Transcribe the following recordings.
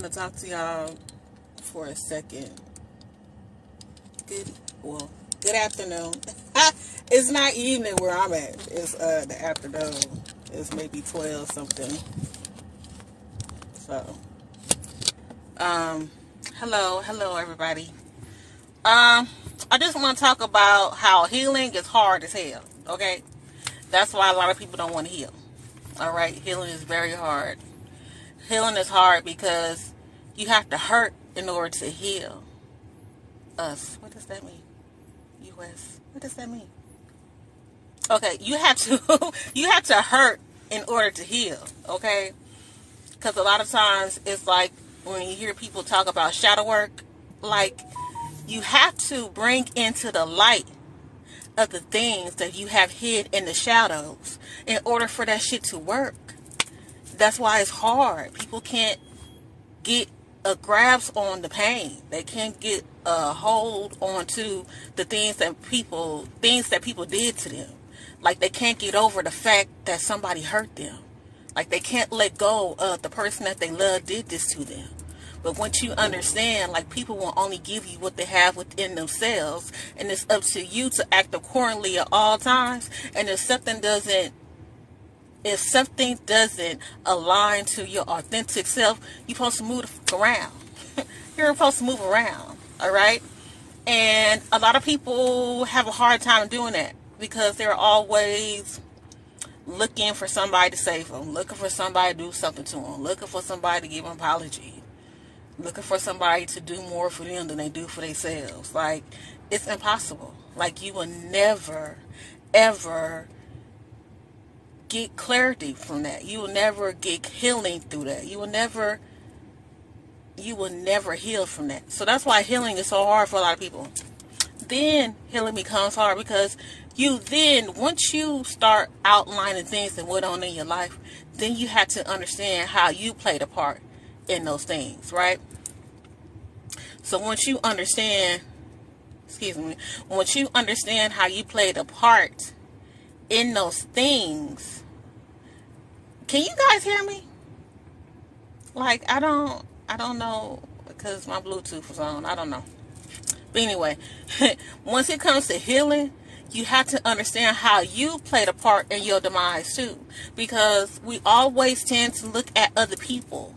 want to talk to y'all for a second. Good afternoon. It's not evening where I'm at. It's the afternoon. It's maybe 12 something. So, hello everybody. I just want to talk about how healing is hard as hell. Okay, that's why a lot of people don't want to heal. All right, healing is very hard. Healing is hard because you have to hurt in order to heal. Us. What does that mean? U.S. What does that mean? Okay, you have to hurt in order to heal. Okay, because a lot of times it's like when you hear people talk about shadow work, like you have to bring into the light of the things that you have hid in the shadows in order for that shit to work. That's why it's hard. People can't get a grasp on the pain. They can't get a hold onto the things that people did to them. Like they can't get over the fact that somebody hurt them. Like they can't let go of the person that they love did this to them. But once you understand, like people will only give you what they have within themselves, and it's up to you to act accordingly at all times. And if something doesn't align to your authentic self, you're supposed to move around. You're supposed to move around, all right? And a lot of people have a hard time doing that because they're always looking for somebody to save them, looking for somebody to do something to them, looking for somebody to give an apology, looking for somebody to do more for them than they do for themselves. Like, it's impossible. Like, you will never, ever get clarity from that. You will never get healing through that. You will never heal from that. So that's why healing is so hard for a lot of people. Then healing becomes hard because once you start outlining things that went on in your life, then you have to understand how you played a part in those things, right? So once you understand how you played a part in those things, can you guys hear me? Like, I don't know, because my Bluetooth was on. I don't know. But anyway, once it comes to healing, you have to understand how you played a part in your demise too. Because we always tend to look at other people,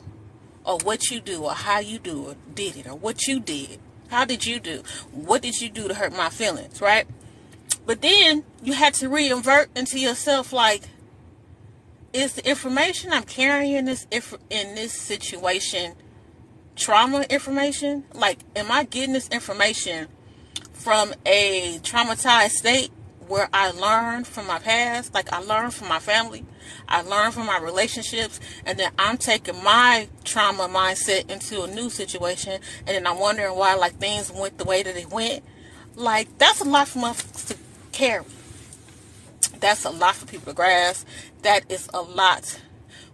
or what you do, or how you do, or did it, or what you did. How did you do? What did you do to hurt my feelings, right? But then you had to reinvert into yourself, like, is the information I'm carrying in this situation trauma information? Like, am I getting this information from a traumatized state where I learned from my past? Like, I learned from my family, I learned from my relationships, and then I'm taking my trauma mindset into a new situation, and then I'm wondering why, like, things went the way that they went. Like, that's a lot for us to carry. That's a lot for people to grasp. That is a lot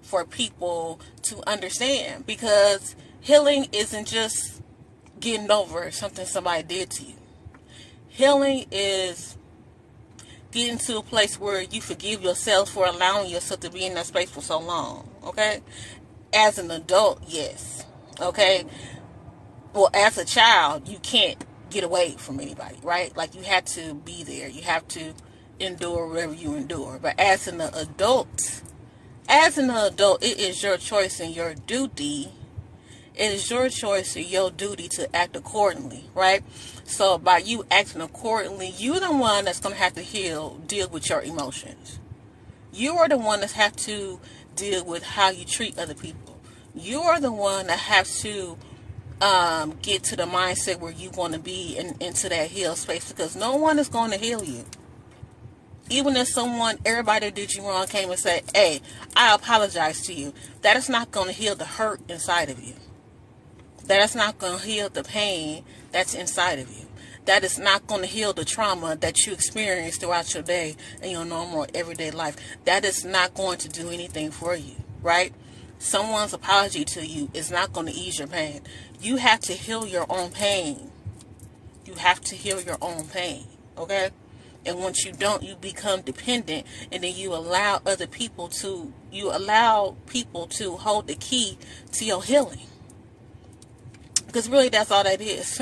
for people to understand, because healing isn't just getting over something somebody did to you. Healing is getting to a place where you forgive yourself for allowing yourself to be in that space for so long, okay? As an adult, yes, okay? Well, as a child, you can't get away from anybody, right? Like, you have to be there. You have to endure whatever you endure. But as an adult, it is your choice and your duty. It is your choice and your duty to act accordingly, right? So by you acting accordingly, you're the one that's going to have to deal with your emotions. You are the one that have to deal with how you treat other people. You are the one that has to get to the mindset where you want to be into that heal space, because no one is going to heal you. Even if everybody that did you wrong came and said, hey, I apologize to you, that is not going to heal the hurt inside of you. That is not going to heal the pain that's inside of you. That is not going to heal the trauma that you experience throughout your day and your normal everyday life. That is not going to do anything for you, right? Someone's apology to you is not going to ease your pain. You have to heal your own pain. You have to heal your own pain, okay? And once you don't, you become dependent, and then you allow people to hold the key to your healing. Because really, that's all that is.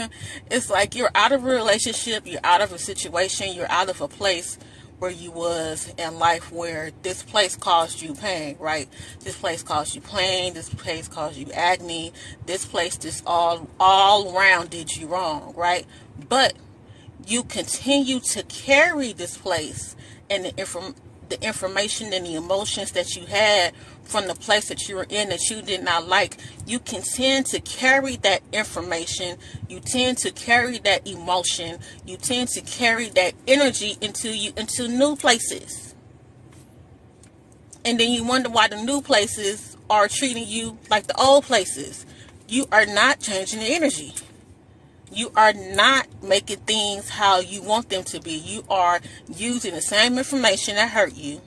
It's like you're out of a relationship, you're out of a situation, you're out of a place where you was in life, where this place caused you pain, right? This place caused you pain, this place caused you agony, this place just all around did you wrong, right? But you continue to carry this place and the information and the emotions that you had from the place that you were in that you did not like. You can tend to carry that information, you tend to carry that emotion, you tend to carry that energy into new places. And then you wonder why the new places are treating you like the old places. You are not changing the energy. You are not making things how you want them to be. You are using the same information that hurt you,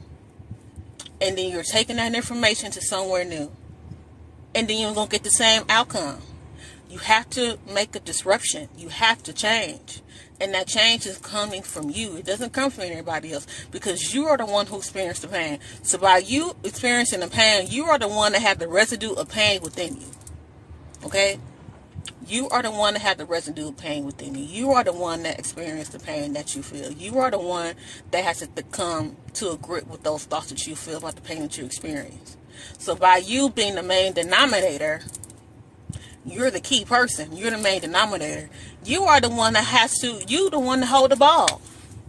and then you're taking that information to somewhere new, and then you're going to get the same outcome. You have to make a disruption. You have to change. And that change is coming from you. It doesn't come from anybody else, because you are the one who experienced the pain. So by you experiencing the pain, you are the one that have the residue of pain within you. Okay? You are the one that had the residue of pain within you. You are the one that experienced the pain that you feel. You are the one that has to come to a grip with those thoughts that you feel about the pain that you experience. So by you being the main denominator, you're the key person. You're the main denominator. You are the one that has to, you the one to hold the ball.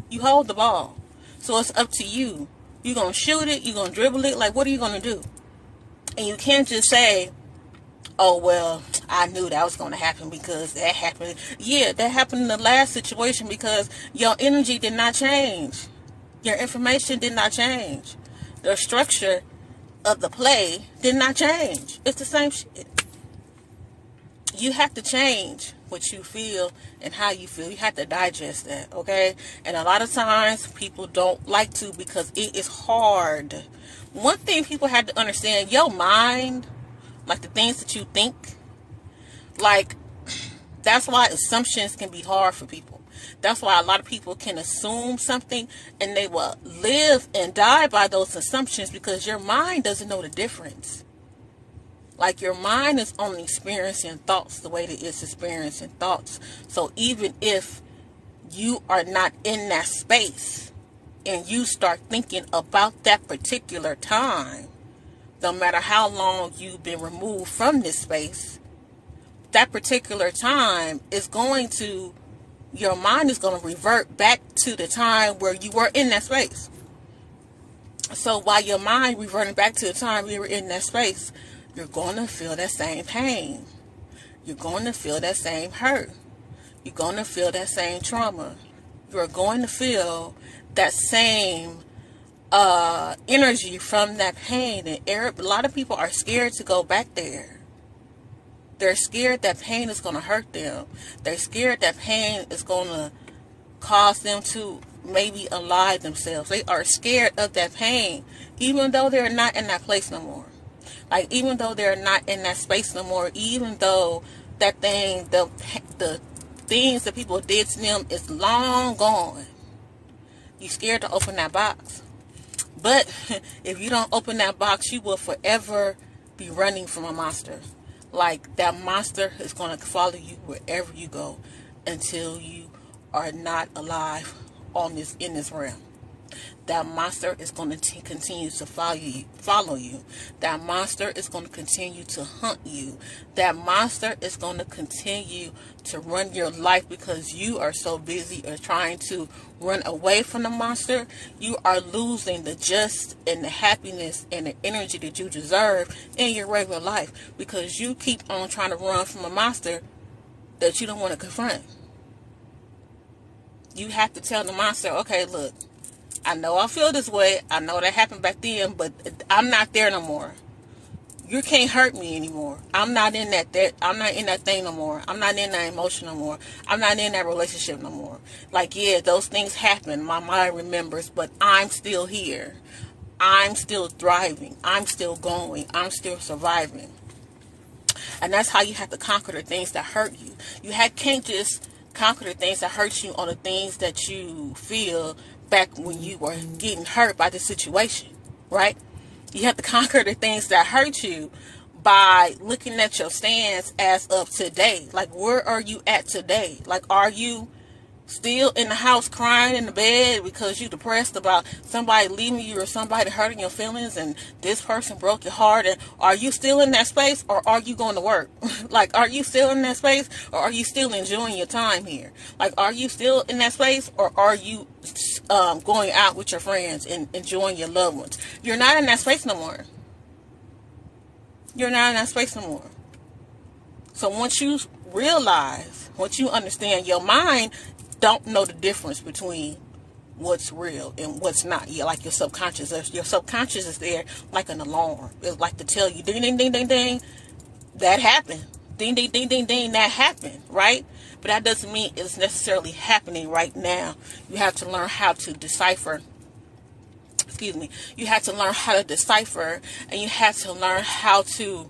You hold the ball. So it's up to you. You're going to shoot it. You're going to dribble it. Like, what are you going to do? And you can't just say, oh, well, I knew that was going to happen because that happened. Yeah, that happened in the last situation because your energy did not change. Your information did not change. The structure of the play did not change. It's the same shit. You have to change what you feel and how you feel. You have to digest that, okay? And a lot of times people don't like to because it is hard. One thing people have to understand, your mind, like the things that you think, like, that's why assumptions can be hard for people. That's why a lot of people can assume something and they will live and die by those assumptions, because your mind doesn't know the difference. Like, your mind is only experiencing thoughts the way that it's experiencing thoughts. So even if you are not in that space and you start thinking about that particular time, no matter how long you've been removed from this space, that particular time is going to, your mind is going to revert back to the time where you were in that space. So while your mind reverting back to the time you were in that space, you're going to feel that same pain. You're going to feel that same hurt. You're going to feel that same trauma. You're going to feel that same energy from that pain. And a lot of people are scared to go back there. They're scared that pain is going to hurt them. They're scared that pain is going to cause them to maybe ally themselves. They are scared of that pain, even though they're not in that place no more. Like, even though they're not in that space no more, even though that thing, the things that people did to them is long gone, you're scared to open that box. But if you don't open that box, you will forever be running from a monster. Like, that monster is going to follow you wherever you go until you are not alive in this realm. That monster is going to continue to follow you. That monster is going to continue to hunt you. That monster is going to continue to run your life, because you are so busy or trying to run away from the monster. You are losing the just and the happiness and the energy that you deserve in your regular life, because you keep on trying to run from a monster that you don't want to confront. You have to tell the monster, okay, look, I know I feel this way. I know that happened back then, but I'm not there no more. You can't hurt me anymore. I'm not in that I'm not in that thing no more. I'm not in that emotion no more. I'm not in that relationship no more. Like, yeah, those things happen. My mind remembers, but I'm still here. I'm still thriving. I'm still going. I'm still surviving. And that's how you have to conquer the things that hurt you. You can't just conquer the things that hurt you on the things that you feel back when you were getting hurt by the situation, right? You have to conquer the things that hurt you by looking at your stance as of today. Like, where are you at today? Like, are you still in the house crying in the bed because you depressed about somebody leaving you or somebody hurting your feelings and this person broke your heart? And are you still in that space, or are you going to work? Like, are you still in that space, or are you still enjoying your time here? Like, are you still in that space, or are you going out with your friends and enjoying your loved ones? You're not in that space no more. You're not in that space no more. So once you realize, once you understand, your mind don't know the difference between what's real and what's not. Yeah, like your subconscious is there like an alarm. It's like to tell you, ding, ding, ding, ding, ding, that happened. Ding, ding, ding, ding, ding, that happened, right? But that doesn't mean it's necessarily happening right now. You have to learn how to decipher. Excuse me. You have to learn how to decipher, and you have to learn how to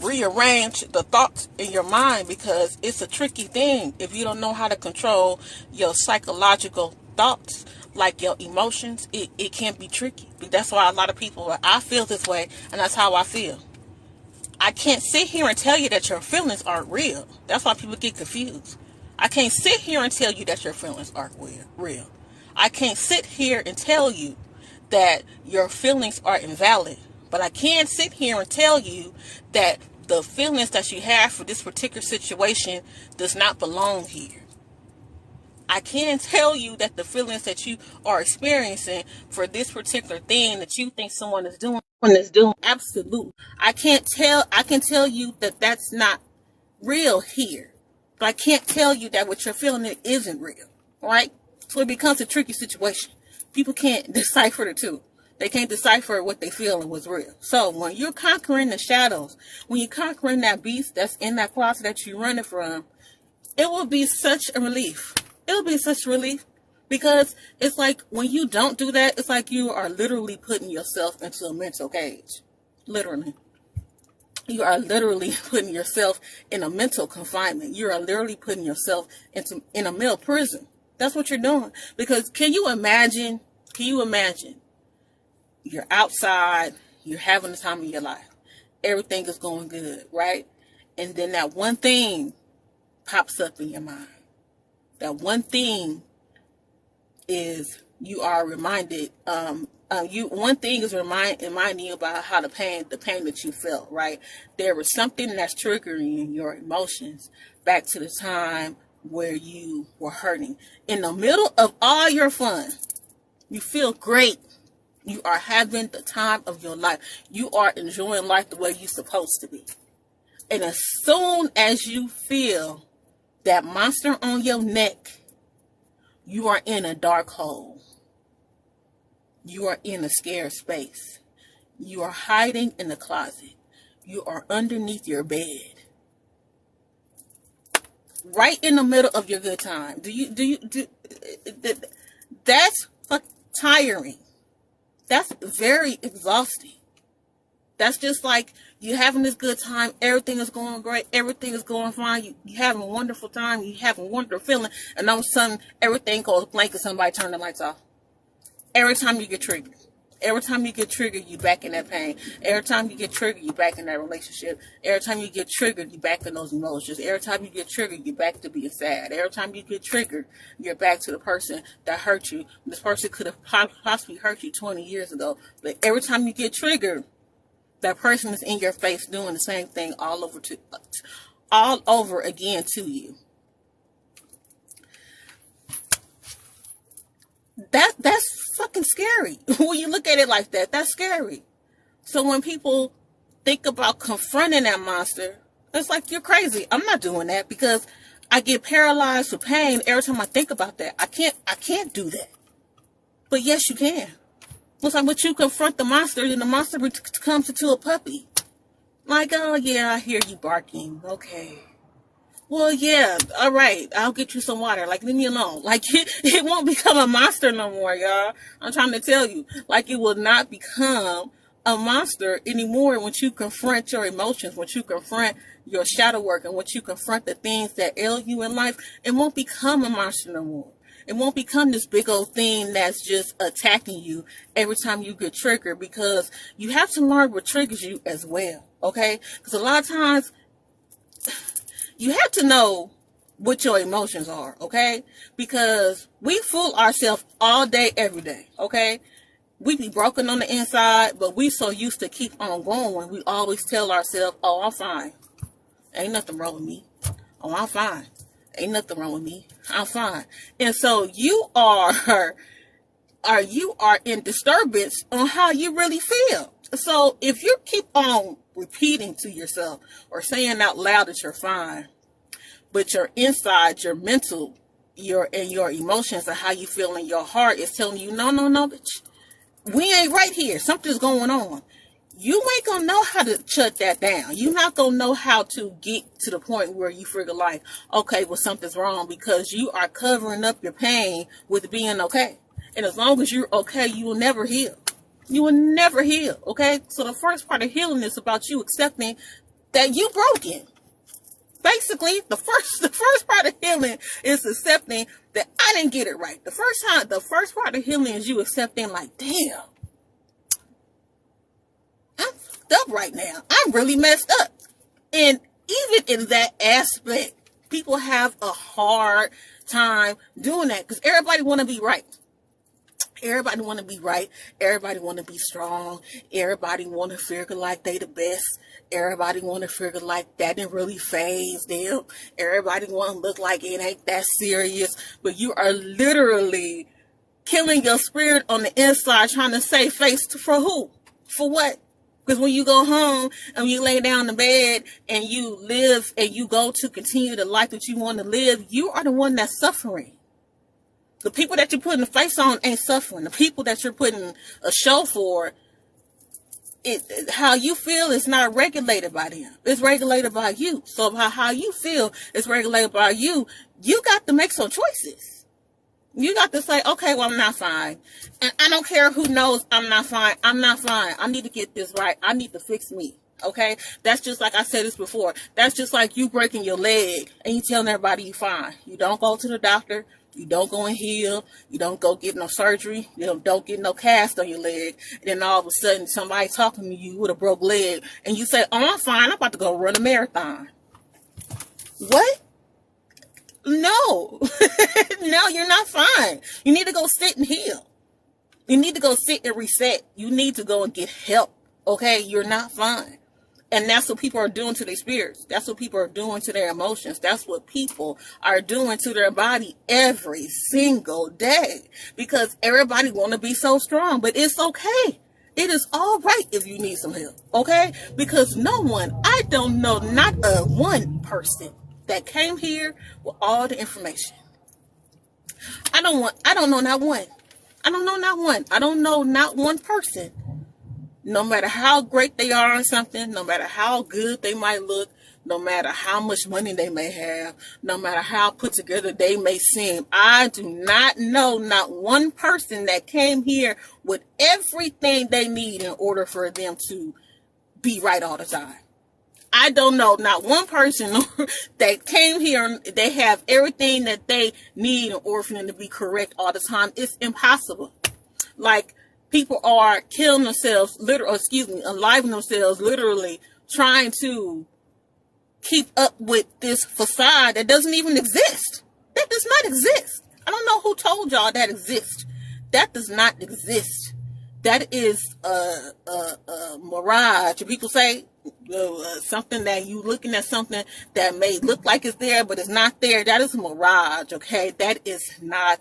rearrange the thoughts in your mind, because it's a tricky thing if you don't know how to control your psychological thoughts, like your emotions. It can be tricky. That's why a lot of people, I feel this way, and that's how I feel. I can't sit here and tell you that your feelings aren't real. That's why people get confused. I can't sit here and tell you that your feelings aren't real. I can't sit here and tell you that your feelings are invalid. But I can sit here and tell you that the feelings that you have for this particular situation does not belong here. I can tell you that the feelings that you are experiencing for this particular thing that you think someone is doing, absolutely. I can tell you that that's not real here. But I can't tell you that what you're feeling it isn't real. Right? So it becomes a tricky situation. People can't decipher the two. They can't decipher what they feel and what's real. So when you're conquering the shadows, when you're conquering that beast that's in that closet that you're running from, it will be such a relief. It will be such a relief, because it's like when you don't do that, it's like you are literally putting yourself into a mental cage. Literally. You are literally putting yourself in a mental confinement. You are literally putting yourself in a mental prison. That's what you're doing. Because can you imagine? You're outside, you're having the time of your life. Everything is going good, right? And then that one thing pops up in your mind. That one thing is you are reminded, one thing is reminding you about how the pain that you felt, right? There was something that's triggering your emotions back to the time where you were hurting. In the middle of all your fun, you feel great. You are having the time of your life. You are enjoying life the way you're supposed to be. And as soon as you feel that monster on your neck, you are in a dark hole. You are in a scared space. You are hiding in the closet. You are underneath your bed. Right in the middle of your good time. That's tiring. That's very exhausting. That's just like you having this good time. Everything is going great. Everything is going fine. You having a wonderful time. You having a wonderful feeling. And all of a sudden, everything goes blank and somebody turn the lights off. Every time you get triggered. Every time you get triggered, you back in that pain. Every time you get triggered, you back in that relationship. Every time you get triggered, you back in those emotions. Every time you get triggered, you back to being sad. Every time you get triggered, you're back to the person that hurt you. This person could have possibly hurt you 20 years ago. But every time you get triggered, that person is in your face doing the same thing all over again to you. That's fucking scary. When you look at it like that, that's scary. So when people think about confronting that monster, it's like, you're crazy. I'm not doing that, because I get paralyzed with pain every time I think about that. I can't do that. But yes, you can. It's like, when you confront the monster, then the monster comes into a puppy. Like, oh yeah, I hear you barking. Okay. Well, yeah, all right, I'll get you some water. Like, leave me alone. Like, it won't become a monster no more, y'all. I'm trying to tell you. Like, it will not become a monster anymore once you confront your emotions, once you confront your shadow work, and once you confront the things that ail you in life. It won't become a monster no more. It won't become this big old thing that's just attacking you every time you get triggered, because you have to learn what triggers you as well, okay? Because a lot of times you have to know what your emotions are, okay? Because we fool ourselves all day, every day, okay? We be broken on the inside, but we so used to keep on going. We always tell ourselves, oh, I'm fine. Ain't nothing wrong with me. Oh, I'm fine. Ain't nothing wrong with me. I'm fine. And so you are in disturbance on how you really feel. So if you keep on repeating to yourself or saying out loud that you're fine, but your inside, your mental, your emotions and how you feel in your heart is telling you, no, bitch. We ain't right here. Something's going on. You ain't gonna know how to shut that down. You're not gonna know how to get to the point where you figure like, okay, well, something's wrong, because you are covering up your pain with being okay. And as long as you're okay, you will never heal. You will never heal, okay? So the first part of healing is about you accepting that you broken. Basically, the first part of healing is accepting that I didn't get it right. The first part of healing is you accepting like, damn, I'm fucked up right now. I'm really messed up. And even in that aspect, people have a hard time doing that because everybody want to be right. Everybody want to be right. Everybody want to be strong. Everybody want to feel like they the best. Everybody want to feel like that didn't really faze them. Everybody want to look like it ain't that serious. But you are literally killing your spirit on the inside trying to save face for who? For what? Because when you go home and you lay down in the bed and you live and you go to continue the life that you want to live, you are the one that's suffering. The people that you're putting the face on ain't suffering. The people that you're putting a show for, how you feel is not regulated by them. It's regulated by you. So how you feel is regulated by you. You got to make some choices. You got to say, okay, well, I'm not fine. And I don't care who knows I'm not fine. I'm not fine. I need to get this right. I need to fix me. Okay? That's just like I said this before. That's just like you breaking your leg and you telling everybody you fine. You don't go to the doctor. You don't go and heal. You don't go get no surgery. You don't get no cast on your leg. And then all of a sudden, somebody talking to you with a broke leg. And you say, oh, I'm fine. I'm about to go run a marathon. What? No. No, you're not fine. You need to go sit and heal. You need to go sit and reset. You need to go and get help. Okay? You're not fine. And that's what people are doing to their spirits. That's what people are doing to their emotions. That's what people are doing to their body every single day. Because everybody want to be so strong. But it's okay. It is all right if you need some help. Okay? Because no one, I don't know not a one person that came here with all the information. I don't know not one. I don't know not one. I don't know not one person. No matter how great they are on something, no matter how good they might look, no matter how much money they may have, no matter how put together they may seem, I do not know not one person that came here with everything they need in order for them to be right all the time. I don't know not one person that came here, they have everything that they need in order for them to be correct all the time. It's impossible. Like, people are killing themselves, enlivening themselves, literally trying to keep up with this facade that doesn't even exist. That does not exist. I don't know who told y'all that exists. That does not exist. That is a mirage. People say something that you looking at something that may look like it's there, but it's not there. That is a mirage, okay? That is not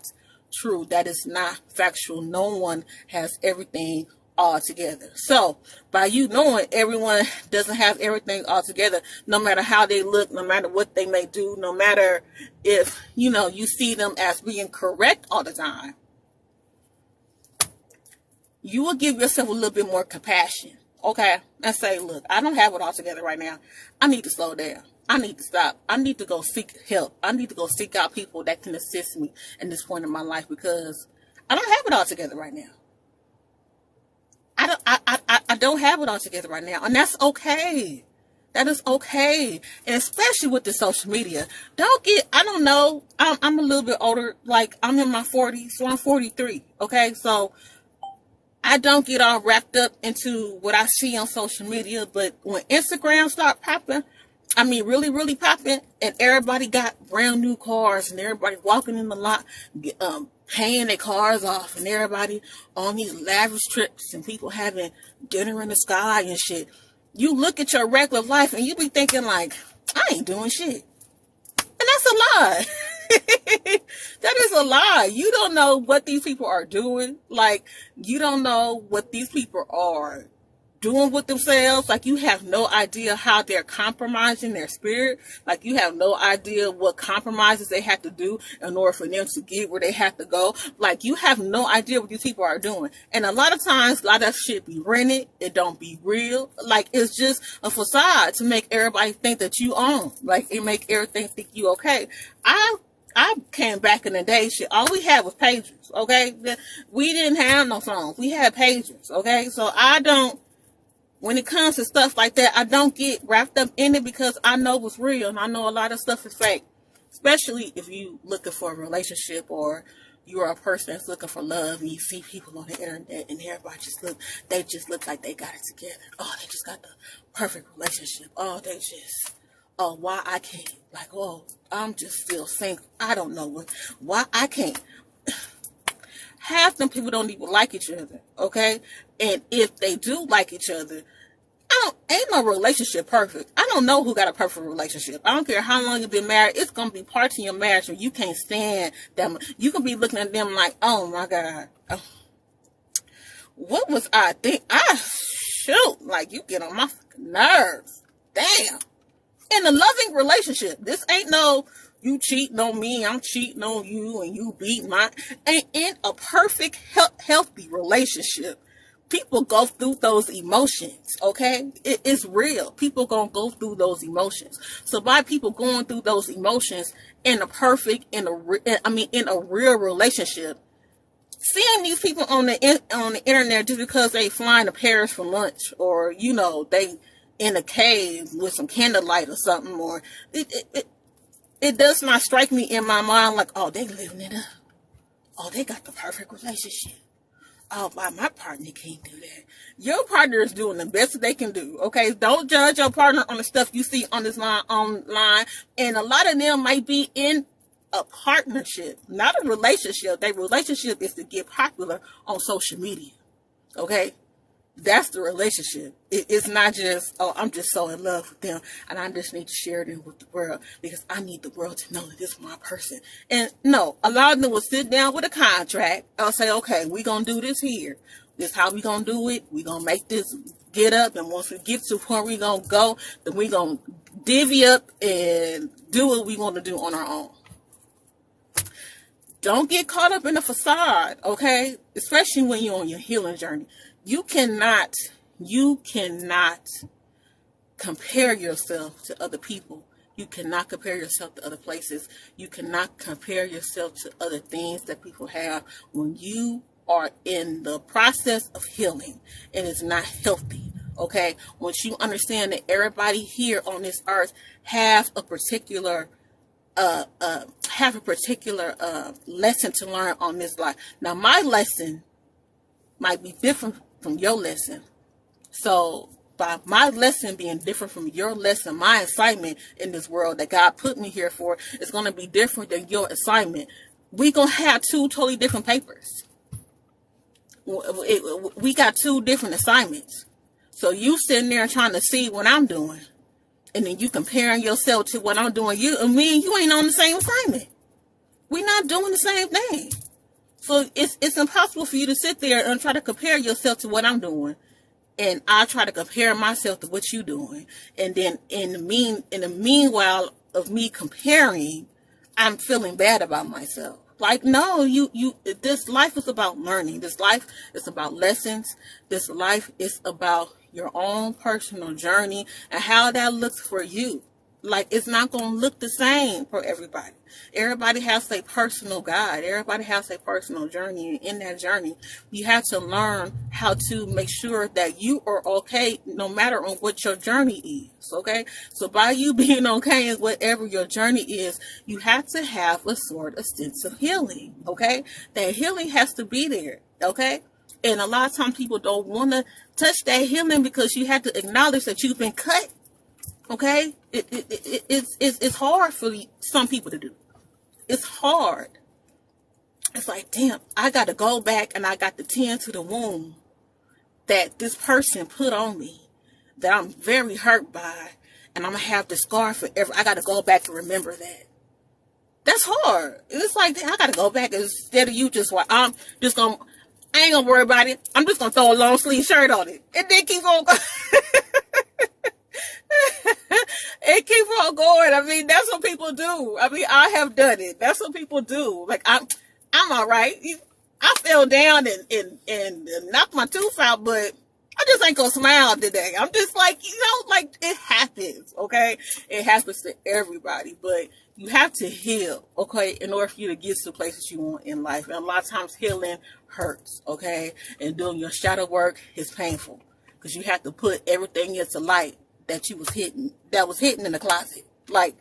true. That is not factual. No one has everything all together. So by you knowing everyone doesn't have everything all together, no matter how they look, no matter what they may do, no matter if you see them as being correct all the time, you will give yourself a little bit more compassion, okay? And say, look, I don't have it all together right now. I need to slow down. I need to stop. I need to go seek help. I need to go seek out people that can assist me in this point in my life, because I don't have it all together right now. I don't have it all together right now. And that's okay. That is okay. And especially with the social media. I don't know. I'm a little bit older. Like, I'm in my 40s, so I'm 43. Okay. So I don't get all wrapped up into what I see on social media. But when Instagram start popping, I mean, really, really popping, and everybody got brand new cars, and everybody walking in the lot, paying their cars off, and everybody on these lavish trips, and people having dinner in the sky and shit. You look at your regular life, and you be thinking like, I ain't doing shit. And that's a lie. That is a lie. You don't know what these people are doing. Like, you don't know what these people are doing with themselves. Like, you have no idea how they're compromising their spirit. Like, you have no idea what compromises they have to do in order for them to get where they have to go. Like, you have no idea what these people are doing. And a lot of times, a lot of shit be rented. It don't be real. Like, it's just a facade to make everybody think that you own. Like, it make everything think you okay. I came back in the day, shit, all we had was pagers, okay? We didn't have no phones. We had pagers, okay? So when it comes to stuff like that, I don't get wrapped up in it because I know what's real and I know a lot of stuff is fake. Especially if you looking for a relationship or you are a person that's looking for love and you see people on the internet and everybody they just look like they got it together. Oh, they just got the perfect relationship. Oh, why I can't? Like, oh, I'm just still single. I don't know why I can't. Half them people don't even like each other, okay? And if they do like each other, ain't no relationship perfect. I don't know who got a perfect relationship. I don't care how long you've been married. It's going to be parts in your marriage where you can't stand them. You can be looking at them like, oh my God. What was I think? Shoot. Like, you get on my fucking nerves. Damn. In a loving relationship. This ain't no, you cheating on me, I'm cheating on you, and you beat my... Ain't in a perfect, healthy relationship. People go through those emotions, okay? It's real. People gonna go through those emotions. So by people going through those emotions in a real relationship, seeing these people on the internet just because they flying to Paris for lunch, or they in a cave with some candlelight or something, or it does not strike me in my mind like, oh, they living it up. Oh, they got the perfect relationship. Oh, my partner can't do that. Your partner is doing the best that they can do, okay? Don't judge your partner on the stuff you see on this online. And a lot of them might be in a partnership, not a relationship. Their relationship is to get popular on social media, okay? That's the relationship. It's not just, oh, I'm just so in love with them and I just need to share them with the world because I need the world to know that this is my person. And no, a lot of them will sit down with a contract. I'll say, okay, we're going to do this here. This is how we going to do it. We're going to make this get up. And once we get to where we're going to go, then we're going to divvy up and do what we want to do on our own. Don't get caught up in the facade, okay? Especially when you're on your healing journey. You cannot compare yourself to other people. You cannot compare yourself to other places. You cannot compare yourself to other things that people have when you are in the process of healing. It is not healthy, okay? Once you understand that everybody here on this earth have a particular lesson to learn on this life. Now, my lesson might be different from your lesson. So by my lesson being different from your lesson, my assignment in this world that God put me here for is going to be different than your assignment. We're going to have two totally different papers. We got two different assignments. So you sitting there trying to see what I'm doing, and then you comparing yourself to what I'm doing. You ain't on the same assignment. We're not doing the same thing. So it's impossible for you to sit there and try to compare yourself to what I'm doing. And I try to compare myself to what you're doing. And then in the meanwhile of me comparing, I'm feeling bad about myself. Like, no, this life is about learning. This life is about lessons. This life is about your own personal journey and how that looks for you. Like, it's not going to look the same for everybody. Everybody has a personal guide. Everybody has a personal journey. In that journey, you have to learn how to make sure that you are okay no matter on what your journey is. Okay? So by you being okay in whatever your journey is, you have to have a sort of sense of healing. Okay? That healing has to be there. Okay? And a lot of times people don't want to touch that healing because you have to acknowledge that you've been cut. Okay? It's hard for some people to do. It's hard. It's like, damn, I got to go back and I got to tend to the wound that this person put on me that I'm very hurt by, and I'm going to have the scar forever. I got to go back and remember that. That's hard. It's like, I got to go back instead of you just like, I ain't going to worry about it. I'm just going to throw a long sleeve shirt on it and then keep on going. And keep on going. I mean, that's what people do. I mean, I have done it. That's what people do. Like, I'm all right. I fell down and knocked my tooth out, but I just ain't gonna smile today. I'm just like, like, it happens, okay? It happens to everybody, but you have to heal, okay, in order for you to get to the places you want in life. And a lot of times healing hurts, okay? And doing your shadow work is painful because you have to put everything into light that was hidden in the closet. Like,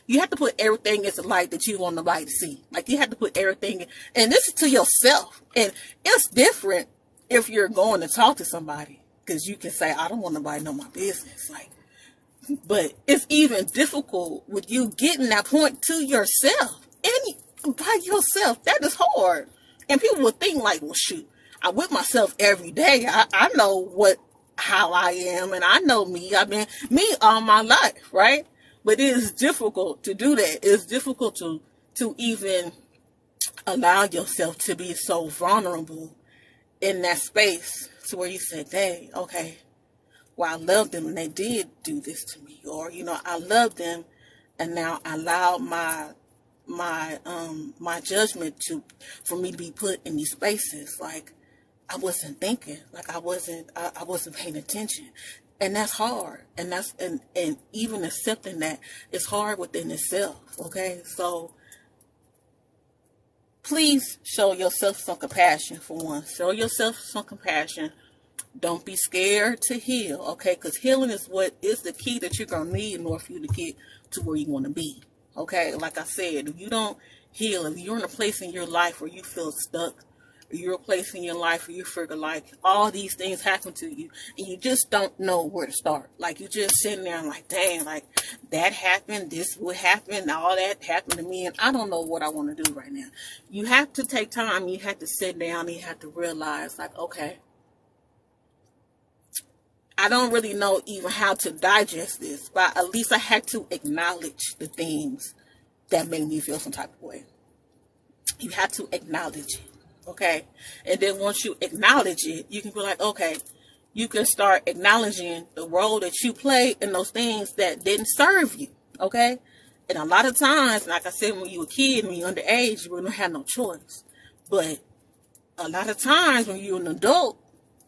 you have to put everything into light that you want nobody to see. Like, you have to put everything, and this is to yourself. And it's different if you're going to talk to somebody, because you can say, I don't want nobody to know my business. Like, but it's even difficult with you getting that point to yourself and by yourself. That is hard. And people will think like, well, shoot, I'm with myself every day. I know how I am, and I know me. I've been me all my life, right? But it is difficult to do that. It's difficult to even allow yourself to be so vulnerable in that space to where you say, dang, okay, well, I love them and they did do this to me. Or, I love them and now I allow my judgment for me to be put in these spaces. Like, I wasn't thinking, like I wasn't paying attention. And that's hard. And and even accepting that is hard within itself. Okay. So please show yourself some compassion for one. Show yourself some compassion. Don't be scared to heal. Okay. Because healing is what is the key that you're going to need in order for you to get to where you want to be. Okay. Like I said, if you don't heal, if you're in a place in your life where you feel stuck, you're a place in your life where you figure like all these things happen to you and you just don't know where to start. Like, you just sitting there and like, dang, like that happened, this would happen, all that happened to me, and I don't know what I want to do right now. You have to take time. You have to sit down and you have to realize like, okay, I don't really know even how to digest this, but at least I had to acknowledge the things that made me feel some type of way. You have to acknowledge it. Okay. And then once you acknowledge it, you can be like, okay, you can start acknowledging the role that you play in those things that didn't serve you. Okay. And a lot of times, like I said, when you were a kid, when you're underage, you really don't have no choice. But a lot of times when you're an adult,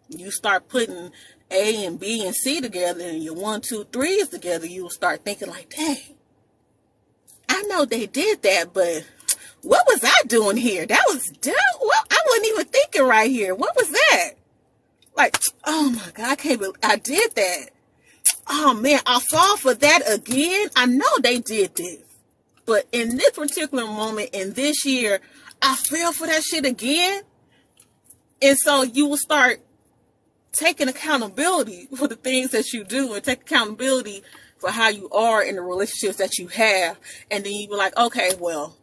you start putting A and B and C together and your 1, 2, 3s together, you will start thinking like, dang, I know they did that, but what was I doing here? That was dumb. Well, I wasn't even thinking right here. What was that? Like, oh my God, I can't believe I did that. Oh man, I fall for that again. I know they did this. But in this particular moment, in this year, I fell for that shit again. And so you will start taking accountability for the things that you do and take accountability for how you are in the relationships that you have. And then you be like, okay, well,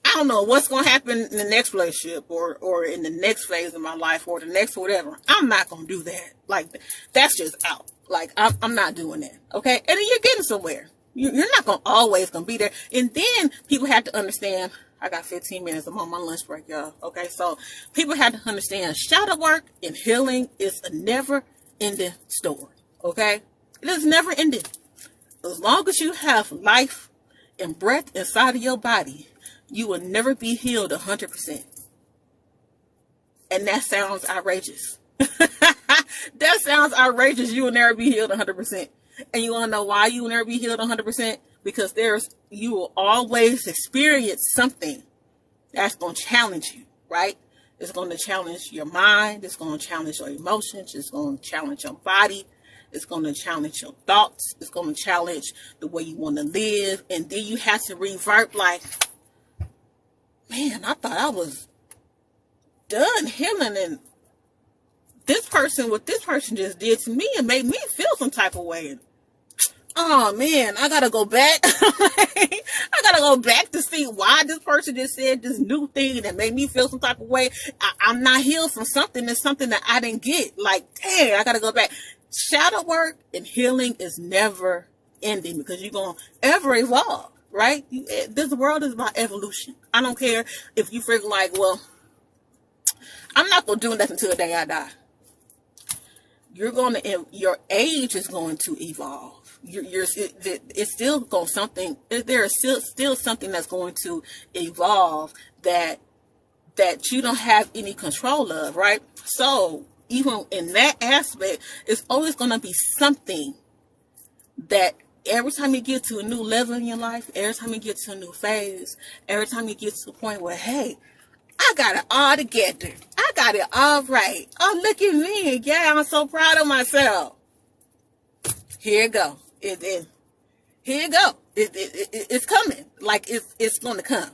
I don't know what's going to happen in the next relationship or in the next phase of my life or the next whatever. I'm not going to do that. Like, that's just out. Like, I'm not doing that. Okay. And then you're getting somewhere. You're not always going to be there. And then people have to understand, I got 15 minutes. I'm on my lunch break, y'all. Okay. So people have to understand shadow work and healing is a never ending story. Okay. It is never ending. As long as you have life and breath inside of your body, you will never be healed 100%. And that sounds outrageous. That sounds outrageous. You will never be healed 100%. And you want to know why you will never be healed 100%? Because you will always experience something that's going to challenge you, right? It's going to challenge your mind. It's going to challenge your emotions. It's going to challenge your body. It's going to challenge your thoughts. It's going to challenge the way you want to live. And then you have to revert like, man, I thought I was done healing, and what this person just did to me and made me feel some type of way. Oh man, I gotta go back. I gotta go back to see why this person just said this new thing that made me feel some type of way. I'm not healed from something. That's something that I didn't get. Like, dang, I gotta go back. Shadow work and healing is never ending because you're gonna ever evolve, right? This world is about evolution. I don't care if you feel like, well, I'm not gonna do nothing until the day I die. Your age is going to evolve. It's still going something. There is still something that's going to evolve that you don't have any control of, right? So even in that aspect, it's always going to be something that every time you get to a new level in your life, every time you get to a new phase, every time you get to the point where, hey, I got it all together. I got it all right. Oh, look at me. Yeah, I'm so proud of myself. Here you go. Here you go. It's coming. Like, it's going to come.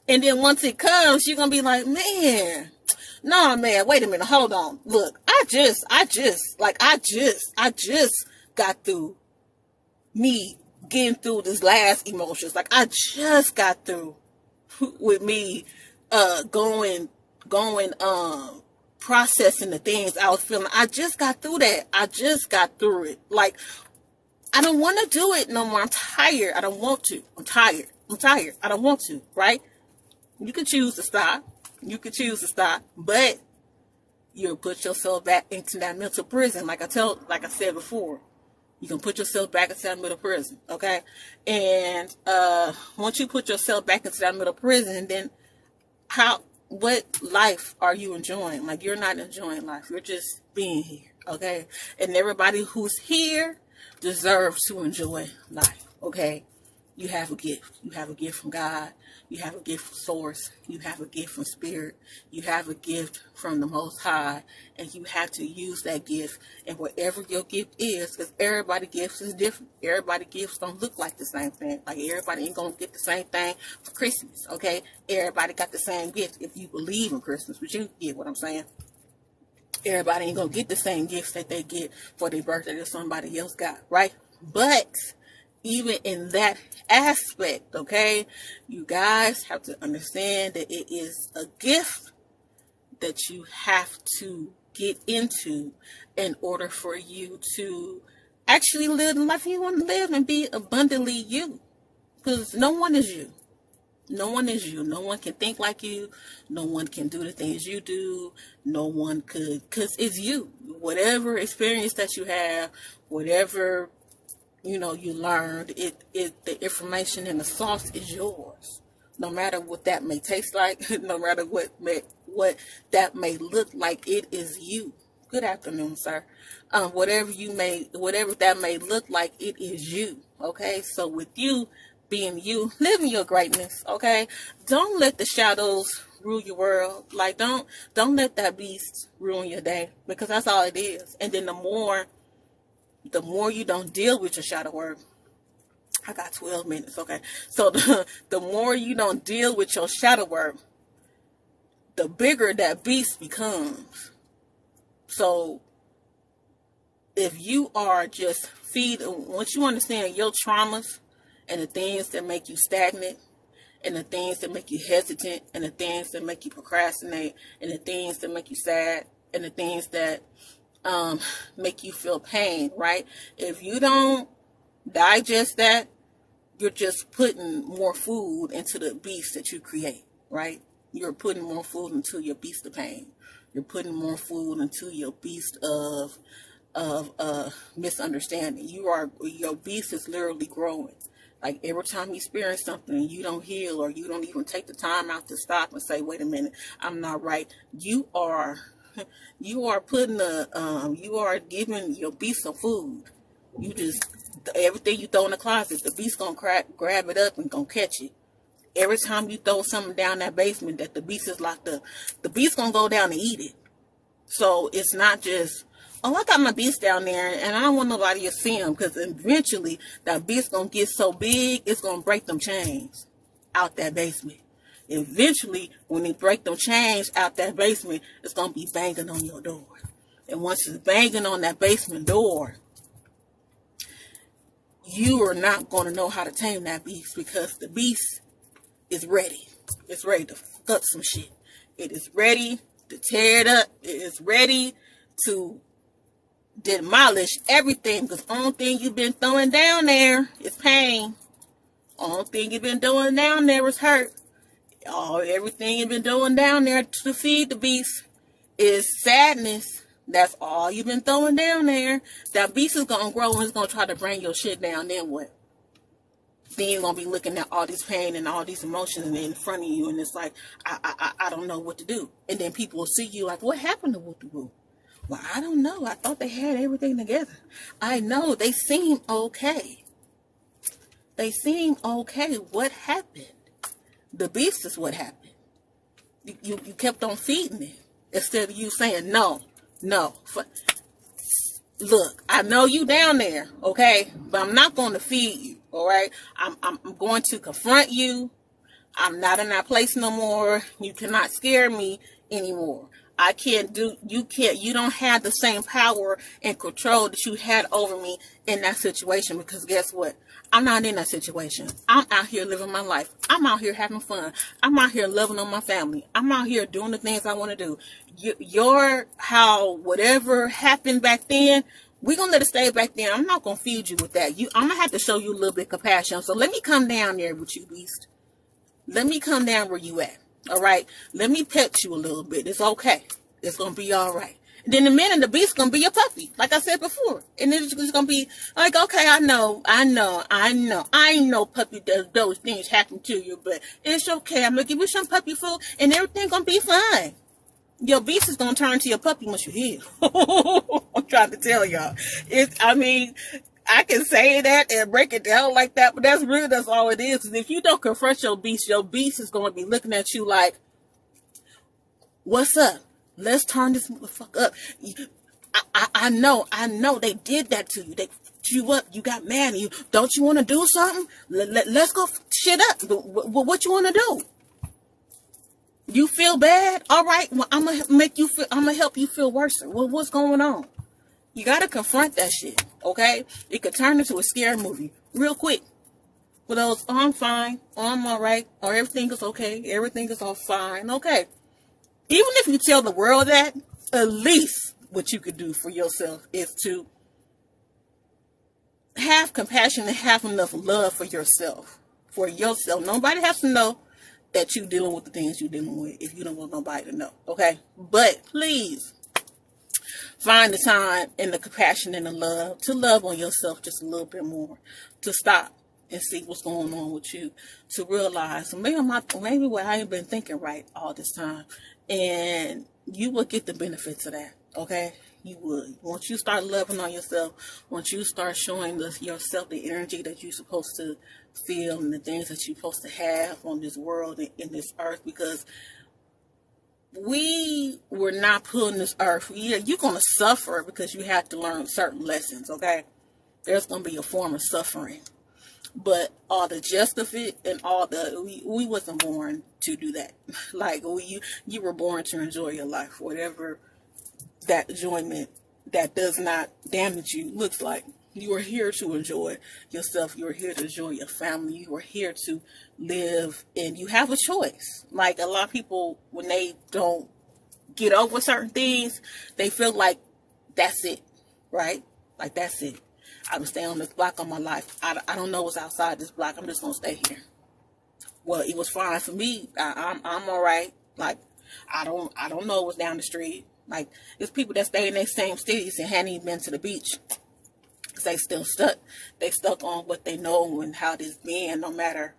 And then once it comes, you're going to be like, man, no, man, wait a minute. Hold on. Look, I just got through me getting through this last emotions. Like, I just got through with me processing the things I was feeling. I just got through that. I just got through it. Like, I don't want to do it no more. I'm tired. I don't want to. I'm tired. I don't want to, right? You can choose to stop. But you'll put yourself back into that mental prison. Like I said before, you can put yourself back into that mental prison. Okay. And, once you put yourself back into that mental prison, then what life are you enjoying? Like, you're not enjoying life. You're just being here. Okay. And everybody who's here deserves to enjoy life. Okay. You have a gift. You have a gift from God. You have a gift from Source. You have a gift from Spirit. You have a gift from the Most High. And you have to use that gift. And whatever your gift is, because everybody's gifts is different. Everybody's gifts don't look like the same thing. Like, everybody ain't going to get the same thing for Christmas. Okay? Everybody got the same gift if you believe in Christmas. But you get what I'm saying? Everybody ain't going to get the same gifts that they get for their birthday that somebody else got. Right? But even in that aspect, okay, you guys have to understand that it is a gift that you have to get into in order for you to actually live the life you want to live and be abundantly you. Because no one is you. No one is you. No one can think like you. No one can do the things you do. No one could, because it's you. Whatever experience that you have, whatever you learned, the information and the sauce is yours. No matter what that may taste like, no matter what that may look like, it is you. Good afternoon, sir. Whatever that may look like, it is you. Okay, so with you being you, living your greatness. Okay, don't let the shadows rule your world. Like, don't let that beast ruin your day, because that's all it is. And then the more you don't deal with your shadow work, I got 12 minutes, okay? So the more you don't deal with your shadow work, the bigger that beast becomes. So if you are just once you understand your traumas and the things that make you stagnant, and the things that make you hesitant, and the things that make you procrastinate, and the things that make you sad, and the things that make you feel pain, right? If you don't digest that, you're just putting more food into the beast that you create, right? You're putting more food into your beast of pain. You're putting more food into your beast of misunderstanding. Your beast is literally growing. Like, every time you experience something and you don't heal, or you don't even take the time out to stop and say, wait a minute, I'm not right. You are putting you are giving your beast some food. You just Everything you throw in the closet, the beast gonna grab it up and gonna catch it. Every time you throw something down that basement that the beast is locked up, the beast gonna go down and eat it. So it's not just, oh, I got my beast down there and I don't want nobody to see him, because eventually that beast gonna get so big it's gonna break them chains out that basement. Eventually, when they break them chains out that basement, it's gonna be banging on your door. And once it's banging on that basement door, you are not gonna know how to tame that beast, because the beast is ready. It's ready to fuck up some shit. It is ready to tear it up. It is ready to demolish everything, because the only thing you've been throwing down there is pain. Only thing you've been doing down there is hurt. Everything you've been doing down there to feed the beast is sadness. That's all you've been throwing down there. That beast is gonna grow and it's gonna try to bring your shit down. Then what? Then you're gonna be looking at all this pain and all these emotions in front of you, and it's like, I don't know what to do. And then people will see you like, what happened to Woo Woo? Well, I don't know. I thought they had everything together. I know they seem okay. They seem okay. What happened? The beast is what happened. You kept on feeding it instead of you saying no. Look, I know you down there, okay, but I'm not going to feed you. All right, I'm going to confront you. I'm not in that place no more. You cannot scare me anymore. You don't have the same power and control that you had over me in that situation, because guess what? I'm not in that situation. I'm out here living my life. I'm out here having fun. I'm out here loving on my family. I'm out here doing the things I want to do. Whatever happened back then, we're going to let it stay back then. I'm not going to feed you with that. I'm going to have to show you a little bit of compassion. So let me come down there with you, beast. Let me come down where you at. All right. Let me pet you a little bit. It's okay. It's going to be all right. And then the minute the beast's going to be your puppy, like I said before. And it's just going to be like, okay, I know puppy does those things happen to you, but it's okay. I'm going to give you some puppy food and everything's going to be fine. Your beast is going to turn to your puppy once you heal. I'm trying to tell y'all. I can say that and break it down like that, but that's all it is. And if you don't confront your beast is going to be looking at you like, what's up? Let's turn this motherfucker up. I know they did that to you. They fucked you up. You got mad at you. Don't you want to do something? Let's go shit up. What you want to do? You feel bad? All right. Well, I'm gonna help you feel worse. Well, what's going on? You gotta confront that shit. Okay? It could turn into a scary movie real quick. With those, oh, I'm fine. Oh, I'm all right. Or everything is okay. Everything is all fine. Okay. Even if you tell the world that, at least what you could do for yourself is to have compassion and have enough love for yourself. For yourself. Nobody has to know that you're dealing with the things you're dealing with if you don't want nobody to know. Okay? But please find the time and the compassion and the love to love on yourself just a little bit more. To stop and see what's going on with you. To realize maybe I ain't been thinking right all this time. And you will get the benefits of that. Okay? You would. Once you start loving on yourself, once you start showing yourself the energy that you're supposed to feel and the things that you're supposed to have on this world and in this earth, because we were not put on this earth. Yeah, you're going to suffer because you have to learn certain lessons, okay? There's going to be a form of suffering. But all the gist of it and all we wasn't born to do that. Like, you were born to enjoy your life, whatever that enjoyment that does not damage you looks like. You are here to enjoy yourself. You are here to enjoy your family. You are here to live, and you have a choice. Like, a lot of people, when they don't get over certain things, they feel like that's it, right? Like, that's it. I'm staying on this block all my life. I don't know what's outside this block. I'm just gonna stay here. Well, it was fine for me. I'm all right. Like, I don't know what's down the street. Like, there's people that stay in their same cities and hadn't even been to the beach. They still stuck. They stuck on what they know and how this been, no matter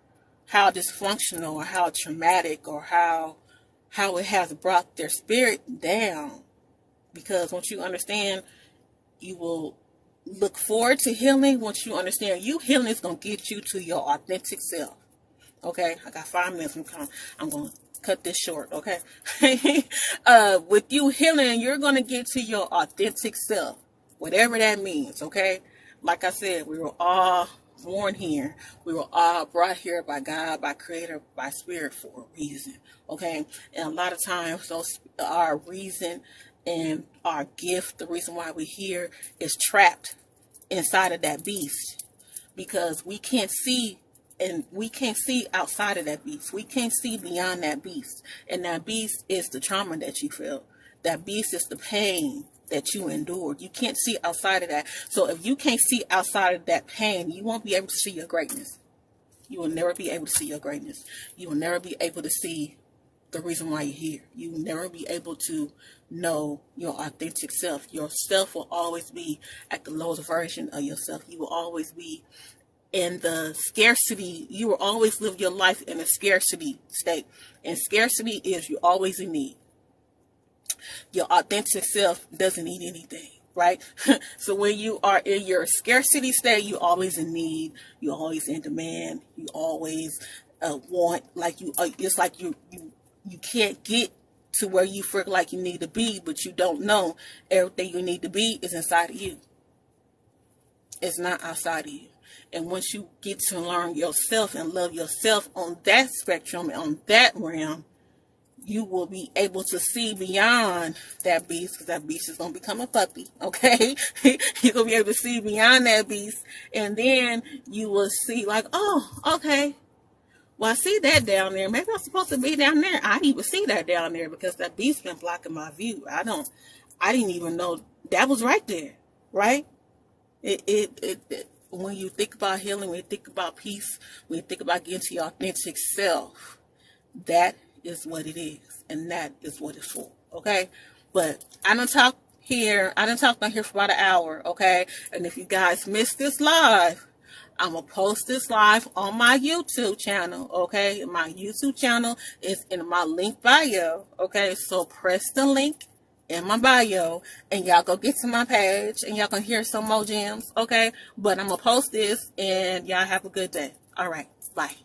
how dysfunctional or how traumatic or how it has brought their spirit down. Because once you understand, you will look forward to healing, once you understand you healing is going to get you to your authentic self. Okay, I got 5 minutes. I'm going to cut this short. Okay, with you healing, you're going to get to your authentic self, whatever that means. Okay, like I said, we were all born here. We were all brought here by God, by Creator, by Spirit for a reason. Okay, and a lot of times those our reason and our gift, the reason why we're here, is trapped inside of that beast, because we can't see, and we can't see outside of that beast. We can't see beyond that beast. And that beast is the trauma that you feel. That beast is the pain that you endured. You can't see outside of that. So if you can't see outside of that pain, you won't be able to see your greatness. You will never be able to see your greatness. You will never be able to see the reason why you're here. You will never be able to know your authentic self. Your self will always be at the lowest version of yourself. You will always be in the scarcity. You will always live your life in a scarcity state. And scarcity is you're always in need. Your authentic self doesn't need anything, right? So when you are in your scarcity state, you're always in need. You're always in demand. You always want, like you, it's like you can't get to where you feel like you need to be, but you don't know everything you need to be is inside of you. It's not outside of you. And once you get to learn yourself and love yourself on that spectrum, on that realm, you will be able to see beyond that beast, because that beast is going to become a puppy, okay? You're going to be able to see beyond that beast, and then you will see like, oh, okay, well, I see that down there. Maybe I'm supposed to be down there. I didn't even see that down there because that beast been blocking my view. I didn't even know that was right there, right? When you think about healing, when you think about peace, when you think about getting to your authentic self, that is what it is, and that is what it's for. Okay, but I done talked on here for about an hour. Okay, and if you guys missed this live, I'm going to post this live on my YouTube channel, okay? My YouTube channel is in my link bio, okay? So press the link in my bio, and y'all go get to my page, and y'all can hear some more gems, okay? But I'm going to post this, and y'all have a good day. All right, bye.